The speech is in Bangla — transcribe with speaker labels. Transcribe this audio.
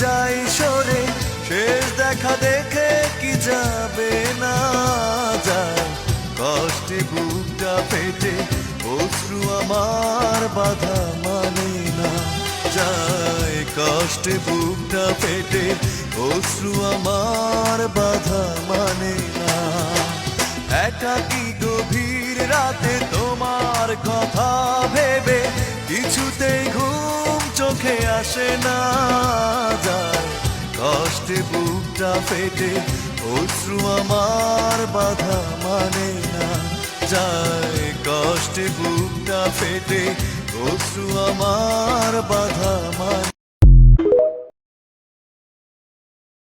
Speaker 1: যাই সরে, শেষ দেখা দেখে কি যাবে না যায়, কষ্টে বুকটা ফেটে অশ্রু আমার বাধা মানে না যায়, কষ্টে বুকটা ফেটে অশ্রু আমার বাধা মানে না। একাকী গভীর রাতে তোমার কথা ভেবে কিছুতেই ঘুম চোখে আসে না যায়, কষ্টে বুকটা ফেটে অশ্রু আমার বাধা মানে না যায়, কষ্টে বুকটা ফেটে অশ্রু আমার বাধা মানে